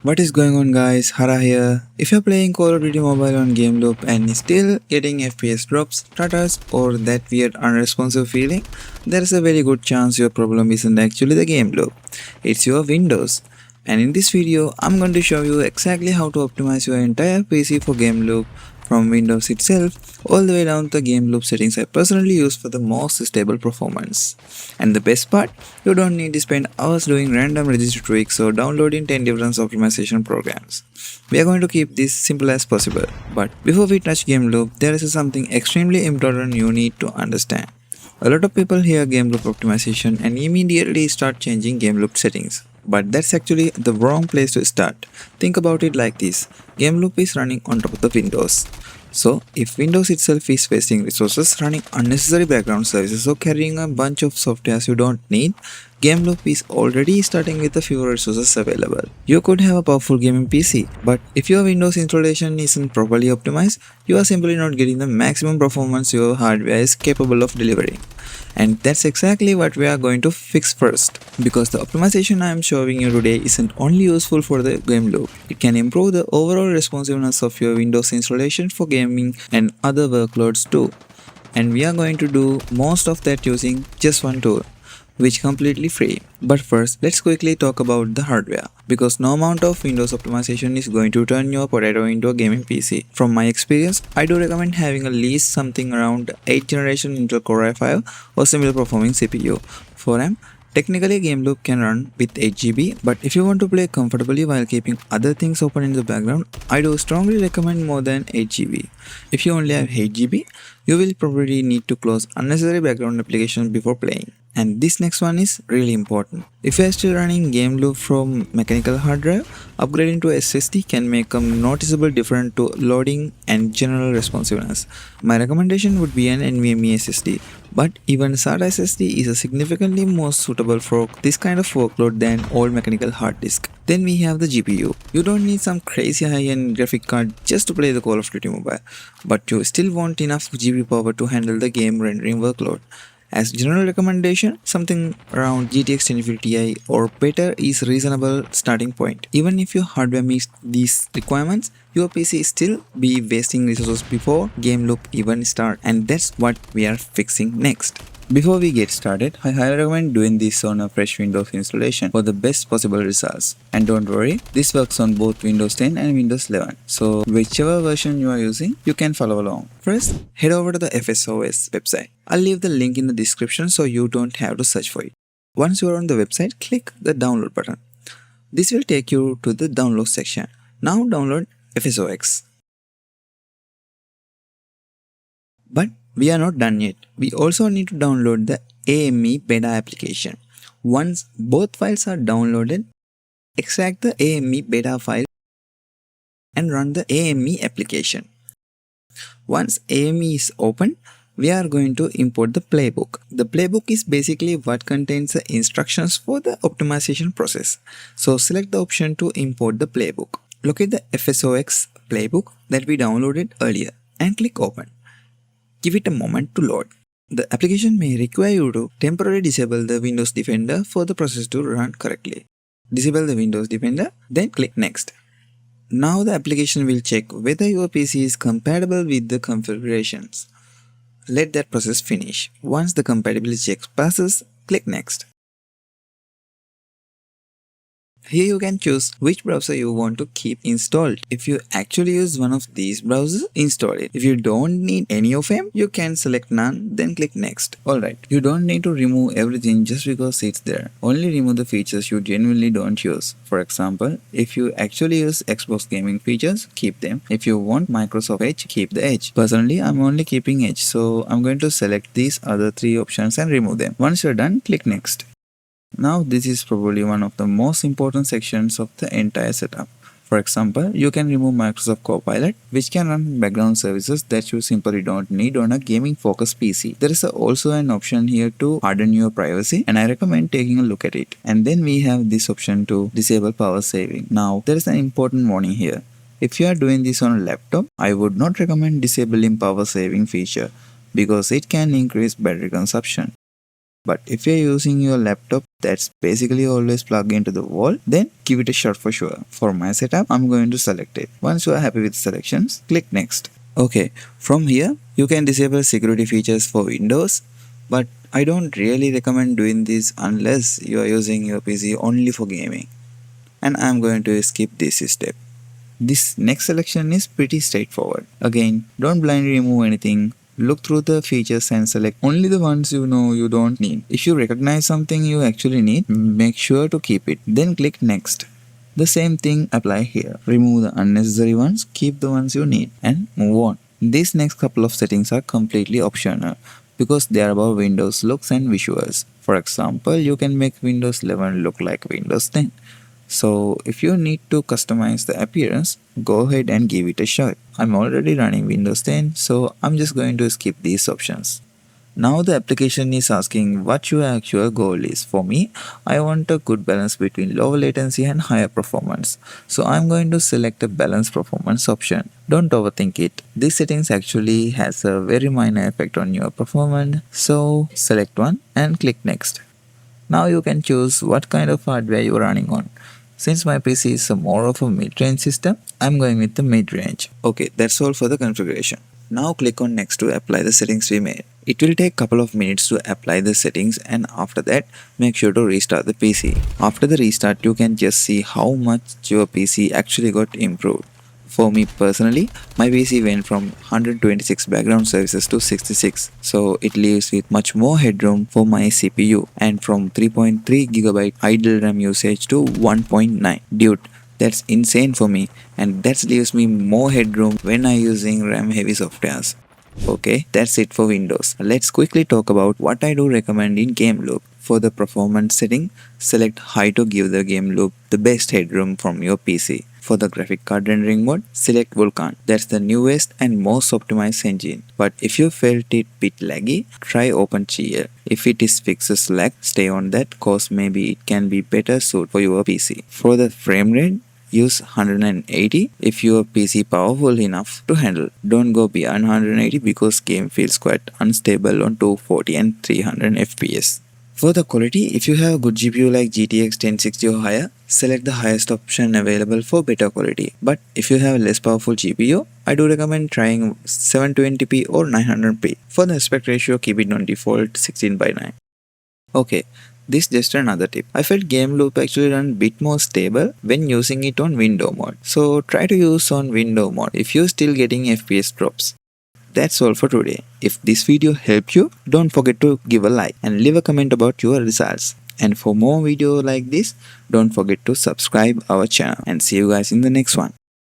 What is going on guys, Hara here. If you're playing Call of Duty Mobile on Gameloop and still getting FPS drops, stutters or that weird unresponsive feeling, there's a very good chance your problem isn't actually the Gameloop, it's your Windows. And in this video, I'm going to show you exactly how to optimize your entire PC for Gameloop from Windows itself all the way down to the Gameloop settings I personally use for the most stable performance. And the best part, you don't need to spend hours doing random register tweaks or downloading 10 different optimization programs. We are going to keep this simple as possible. But before we touch Gameloop, there is something extremely important you need to understand. A lot of people hear Gameloop optimization and immediately start changing Gameloop settings. But that's actually the wrong place to start. Think about it like this. Gameloop is running on top of the Windows. So, if Windows itself is wasting resources running unnecessary background services or carrying a bunch of softwares you don't need, Gameloop is already starting with the fewer resources available. You could have a powerful gaming PC, but if your Windows installation isn't properly optimized, you are simply not getting the maximum performance your hardware is capable of delivering. And that's exactly what we are going to fix first. Because the optimization I am showing you today isn't only useful for the Gameloop, it can improve the overall responsiveness of your Windows installation for gaming and other workloads too. And we are going to do most of that using just one tool, which completely free. But first, let's quickly talk about the hardware, because no amount of Windows optimization is going to turn your potato into a gaming PC. From my experience, I do recommend having at least something around 8th generation Intel Core i5 or similar performing CPU. For RAM, technically Gameloop can run with 8GB, but if you want to play comfortably while keeping other things open in the background, I do strongly recommend more than 8GB. If you only have 8GB, you will probably need to close unnecessary background applications before playing. And this next one is really important. If you are still running Gameloop from mechanical hard drive, upgrading to SSD can make a noticeable difference to loading and general responsiveness. My recommendation would be an NVMe SSD, but even SATA SSD is a significantly more suitable for this kind of workload than old mechanical hard disk. Then we have the GPU. You don't need some crazy high-end graphic card just to play the Call of Duty Mobile, but you still want enough GPU power to handle the game rendering workload. As general recommendation, something around GTX 1050 Ti or better is reasonable starting point. Even if your hardware meets these requirements, your PC still be wasting resources before Gameloop even start, and that's what we are fixing next. Before we get started, I highly recommend doing this on a fresh Windows installation for the best possible results. And don't worry, this works on both Windows 10 and Windows 11. So whichever version you are using, you can follow along. First, head over to the FSOS website. I'll leave the link in the description so you don't have to search for it. Once you are on the website, click the download button. This will take you to the download section. Now download FSOS. But we are not done yet. We also need to download the AME beta application. Once both files are downloaded, extract the AME beta file and run the AME application. Once AME is open, we are going to import the playbook. The playbook is basically what contains the instructions for the optimization process. So select the option to import the playbook. Locate the FSOS playbook that we downloaded earlier and click open. Give it a moment to load. The application may require you to temporarily disable the Windows Defender for the process to run correctly. Disable the Windows Defender, then click Next. Now the application will check whether your PC is compatible with the configurations. Let that process finish. Once the compatibility check passes, click Next. Here you can choose which browser you want to keep installed. If you actually use one of these browsers, install it. If you don't need any of them, you can select none, then click Next. Alright, you don't need to remove everything just because it's there. Only remove the features you genuinely don't use. For example, if you actually use Xbox gaming features, keep them. If you want Microsoft Edge, keep the Edge. Personally, I'm only keeping Edge, so I'm going to select these other three options and remove them. Once you're done, click Next. Now this is probably one of the most important sections of the entire setup. For example, you can remove Microsoft Copilot, which can run background services that you simply don't need on a gaming focused PC. There is also an option here to harden your privacy, and I recommend taking a look at it. And then we have this option to disable power saving. Now there is an important warning here. If you are doing this on a laptop, I would not recommend disabling power saving feature because it can increase battery consumption. But if you're using your laptop that's basically always plugged into the wall, then give it a shot for sure. For my setup, I'm going to select it. Once you are happy with selections, click next. Okay, from here, you can disable security features for Windows, but I don't really recommend doing this unless you are using your PC only for gaming. And I'm going to skip this step. This next selection is pretty straightforward. Again, don't blindly remove anything. Look through the features and select only the ones you know you don't need. If you recognize something you actually need, make sure to keep it. Then click next. The same thing apply here. Remove the unnecessary ones, keep the ones you need, and move on. These next couple of settings are completely optional because they are about Windows looks and visuals. For example, you can make Windows 11 look like Windows 10. So if you need to customize the appearance, go ahead and give it a shot. I'm already running Windows 10, so I'm just going to skip these options. Now the application is asking what your actual goal is. For me, I want a good balance between low latency and higher performance. So I'm going to select a balanced performance option. Don't overthink it. This settings actually has a very minor effect on your performance. So select one and click next. Now you can choose what kind of hardware you are running on. Since my PC is more of a mid-range system, I'm going with the mid-range. Okay, that's all for the configuration. Now click on next to apply the settings we made. It will take a couple of minutes to apply the settings, and after that, make sure to restart the PC. After the restart, you can just see how much your PC actually got improved. For me personally, my PC went from 126 background services to 66, so it leaves with much more headroom for my CPU, and from 3.3GB idle RAM usage to 1.9. Dude, that's insane for me, and that leaves me more headroom when I using RAM heavy softwares. Okay, that's it for Windows. Let's quickly talk about what I do recommend in Gameloop. For the performance setting, select high to give the Gameloop the best headroom from your PC. For the graphic card rendering mode, select Vulkan. That's the newest and most optimized engine. But if you felt it bit laggy, try OpenGL. If it is fixes lag, stay on that cause maybe it can be better suited for your PC. For the frame rate, use 180 if your PC powerful enough to handle. Don't go beyond 180 because game feels quite unstable on 240 and 300 FPS. For the quality, if you have a good GPU like GTX 1060 or higher, select the highest option available for better quality. But if you have less powerful GPU, I do recommend trying 720p or 900p. For the aspect ratio, keep it on default 16:9. Okay, this just another tip. I felt Gameloop actually run bit more stable when using it on window mode. So try to use on window mode if you're still getting FPS drops. That's all for today. If this video helped you, don't forget to give a like and leave a comment about your results. And for more videos like this, don't forget to subscribe our channel and see you guys in the next one.